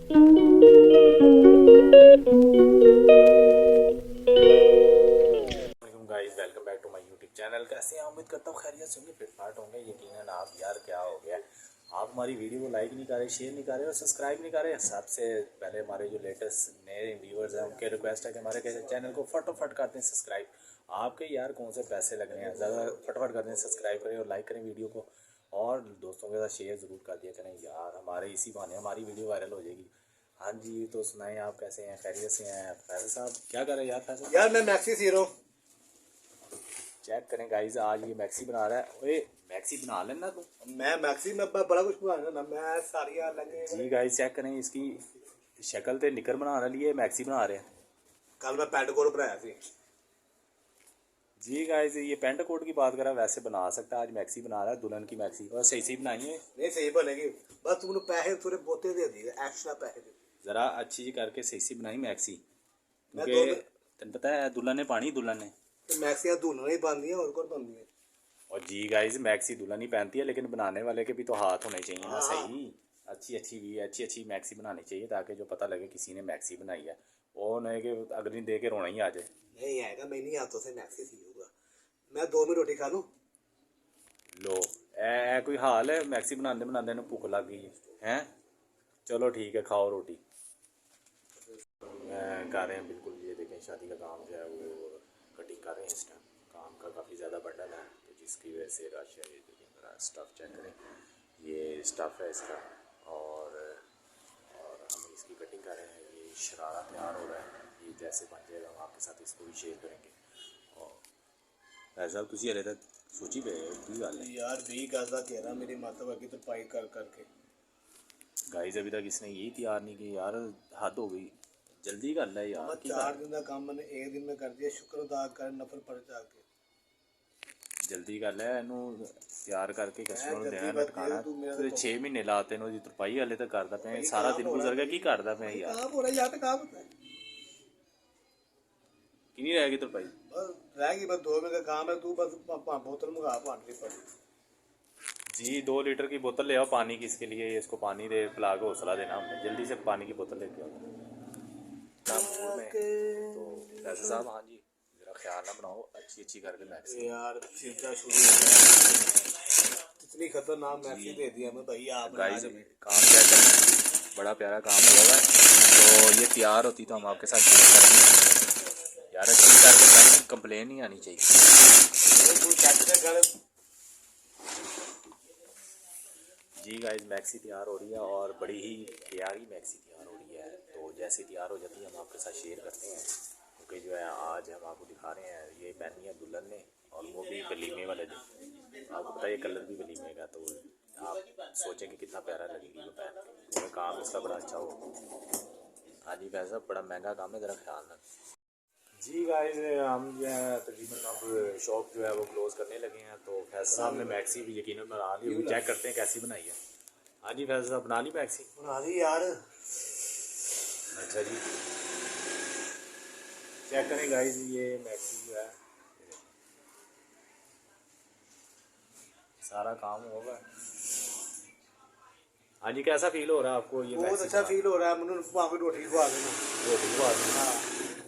Guys welcome back to my YouTube channel. कैसे हैं? उम्मीद करता हूँ खैरियत से होंगे, फिटफाट होंगे। यकीनन आप यार क्या हो गया, आप हमारी वीडियो को लाइक नहीं कर रहे, शेयर नहीं कर रहे और सब्सक्राइब नहीं कर रहे। सबसे पहले हमारे जो लेटेस्ट नए व्यूअर्स हैं उनके रिक्वेस्ट है कि हमारे चैनल को फटाफट कर दें सब्सक्राइब। आपके यार कौन से पैसे लगने हैं, ज़्यादा फटाफट कर दें, सब्सक्राइब करें और लाइक करें वीडियो को, और दोस्तों के साथ शेयर ज़रूर कर दिया करें यार। हमारे इसी बहाने हमारी वीडियो वायरल हो जाएगी। हाँ जी, तो सुनाएं आप कैसे हैं, खैरियत से हैं? फैसल साहब क्या कर रहे हैं यार? फैसल यार मैं मैक्सी सी रहा हूँ। चेक करें गाइस, आज ये मैक्सी बना रहा है। ओए मैक्सी बना लेना तू। मैं मैक्सी में बड़ा कुछ बना ना, मैं सारी लगे जी गाइस चेक करें, इसकी शक्ल ते निकर बना रही है, मैक्सी बना रहे हैं। कल मैं पैंट कोट बनाया थी। जी गाइस ये पेंट कोट की बात करा, वैसे बना सकता है। आज मैक्सी बना रहा है, दुल्हन की मैक्सी, और सही सही बनाई है। नहीं सही बनेगी, बस तुमने पैसे थोड़े बोते दे दिए, एक्स्ट्रा पैसे दे। ज़रा अच्छी जी करके सही सी बनाई मैक्सी, मैं क्योंकि तेन पता है दुल्हन ने पानी, दुल्हन ने तो मैक्सियाँ दूल्हा ही बनती हैं और कौन बनती है। और जी गाइस मैक्सी दुल्हन ही पहनती है, लेकिन बनाने वाले के भी तो हाथ होने चाहिए ना सही। अच्छी मैक्सी बनानी चाहिए ताकि जो पता लगे किसी ने मैक्सी बनाई है, वो नहीं कि अगली दे के रोना ही आ जाए। नहीं आएगा, मैं नहीं हाथों से मैक्सी सीखूंगा। मैं 2 में रोटी खा लूँ। लो ए कोई हाल है? मैक्सी बनाते बनाते भुख लग गई है। चलो ठीक है, खाओ रोटी। कर रहे हैं बिल्कुल, ये देखें शादी का काम जो है वो कटिंग कर रहे हैं इस टाइम। काम का काफ़ी ज़्यादा बंडल है, तो जिसकी वजह से रश है। ये देखें मेरा स्टफ़ चेक करें, ये स्टफ़ है इसका, और हम इसकी कटिंग कर रहे हैं। ये शरारा तैयार हो रहा है, ये जैसे बन जाएगा हम आपके साथ इसको भी शेयर करेंगे। और ऐसा तुझे हले तक सोची पे की गल है यार 20 गज का घेरा मेरी माता वर्गी तो पाई कर करके। गाइस अभी तक इसने यही तैयार नहीं की यार, हद हो गई। जल्दी कर ले यार। 4 दिन का काम मैंने 1 दिन में कर दिया। शुक्र अदा कर, नफल पड़ जाके जल्दी कर ले इनू तैयार करके कस्टमर ਨੂੰ ਦੇਣਾ ਲਟਕਾਣਾ। ਤੇ 6 ਮਹੀਨੇ ਲਾਤੇ ਨੂੰ ਦੀ ਤਰਪਾਈ ਹਲੇ ਤੱਕ ਕਰਦਾ ਪਿਆ, ਸਾਰਾ ਦਿਨ ਗੁਜ਼ਰ ਗਿਆ। ਕੀ ਕਰਦਾ ਪਿਆ ਯਾਰ? काम हो रहा है यार, तो काम होता है। कितनी रहेगी तरपाई? बस रहेगी, बस 2 मिनट का काम है। तू बस बोतल मंगा पानी पड़ी। जी 2 लीटर की बोतल ले आओ पानी की, इसके लिए इसको पानी दे पिला के हौसला देना हमने। जल्दी से पानी की बोतल लेके आओ। तो फैसल साहब हाँ जी, जरा ख्याल ना बनाओ, अच्छी करके मैक्सी। यार सीधा शुरू हो गया, इतनी खतरनाक मैक्सी दे दी हमें भाई। आप गाइस काम क्या करें, बड़ा प्यारा काम हुआ है। तो ये तैयार होती तो हम आपके साथ शेयर करते यार। अच्छी करके बनाई, कंप्लेन नहीं आनी चाहिए। जी गाइस मैक्सी तैयार हो रही है, और बड़ी ही प्यारी मैक्सी तैयार हो रही है। तो जैसे तैयार हो जाती है हम आपके साथ शेयर करते हैं, क्योंकि जो है आज हम आपको दिखा रहे हैं। ये पहनी है दुल्हन ने, और वो भी वलीमे वाले दिन। आपको पता है ये कलर भी वलीमे का, तो आप सोचेंगे कितना प्यारा लगेगी वो पहन के। तो काम इसका बड़ा अच्छा हो। हाँ जी वैसा बड़ा महंगा काम है, ज़रा ख्याल रख। जी गाइस हम जो है तकरीबन अब शॉप जो है वो क्लोज़ करने लगे हैं। तो फैसल साहब ने मैक्सी भी यकीनन बना ली, वो चेक करते हैं कैसी बनाई है। हाँ जी फैसल साहब बना ली मैक्सी? बना दी यार। अच्छा जी चेक करें गाइस, ये मैक्सी जो है सारा काम होगा। हाँ जी कैसा फील हो रहा है आपको? ये बहुत अच्छा फील हो रहा है। मैंने वहाँ पे रोटी खवा देना। रोटी खवा देना? हाँ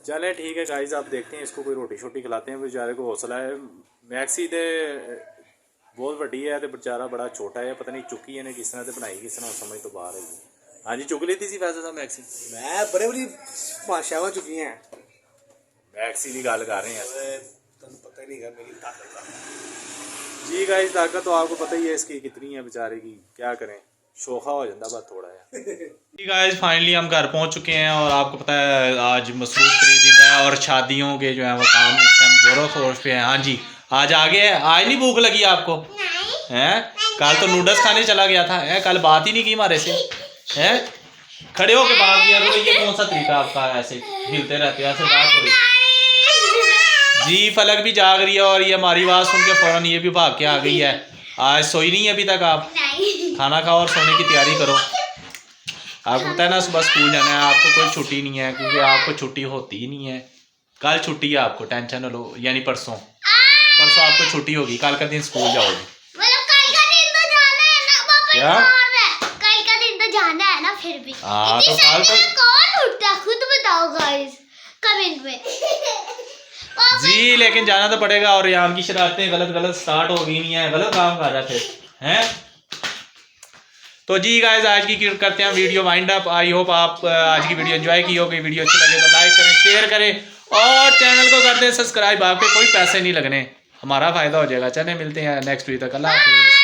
चले ठीक है गाइस, आप देखते हैं इसको कोई रोटी शोटी खिलाते हैं। बेचारे को हौसला है। मैक्सी तो बहुत वड्डी है, तो बेचारा बड़ा छोटा है। पता नहीं चुकी है किस तरह से बनाई, किस तरह समझ तो बाहर है। हाँ जी चुक ली थी फैसल साहब मैक्सी? मैं बड़े बड़ी 5-6 चुकी हैं मैक्सी की गल कर रहे हैं। तुम पता ही नहीं है मेरी ताकत का। जी गाइस ताकत तो आपको पता ही है इसकी कितनी है बेचारे की, क्या करें, शोखा हो जाता बात थोड़ा है। जी गाइस फाइनली हम घर पहुंच चुके हैं, और आपको पता है आज मसरूफ खरीद है, और शादियों के जो है वो काम इस टाइम जोरों शोर पे है। हाँ जी आज आ गए। आज नहीं भूख लगी आपको? हैं कल तो नूडल्स खाने चला गया था, है कल बात ही नहीं की हमारे से, हैं खड़े होके बात किया करो। ये कौन सा तरीका आपका, ऐसे हिलते रहते हैं, ऐसे बात करो। जी फलक भी जाग रही है, और ये हमारी आवाज़ सुन के फ़ौरन ये भी भाग के आ गई है। आज सोई नहीं है अभी तक? आप खाना खाओ और सोने की तैयारी करो। आपको पता है ना सुबह स्कूल जाना है, आपको कोई छुट्टी नहीं है, क्योंकि आपको छुट्टी होती ही नहीं है। कल छुट्टी है आपको, टेंशन लो, यानी परसों आपको छुट्टी होगी। कल का दिन स्कूल जाओगे। कल का दिन तो जाना है ना पापा, क्या? कल का दिन तो जाना है ना फिर भी। भी। हाँ तो इतनी कल सर्दी तक में कौन उठता खुद बताओ गाइस कमेंट में। जी, लेकिन जाना तो पड़ेगा। और यहाँ की शरारतें गलत स्टार्ट हो गई नहीं है, गलत काम कर रहे थे हैं। तो जी गाइस आज की करते हैं video wind up. I hope आप आज की वीडियो एंजॉय की होगी। वीडियो अच्छी लगे तो लाइक करें, शेयर करें और चैनल को कर दें सब्सक्राइब। आपके कोई पैसे नहीं लगने, हमारा फायदा हो जाएगा। चलें मिलते हैं नेक्स्ट वीडियो तक। अल्लाह हाफिज़।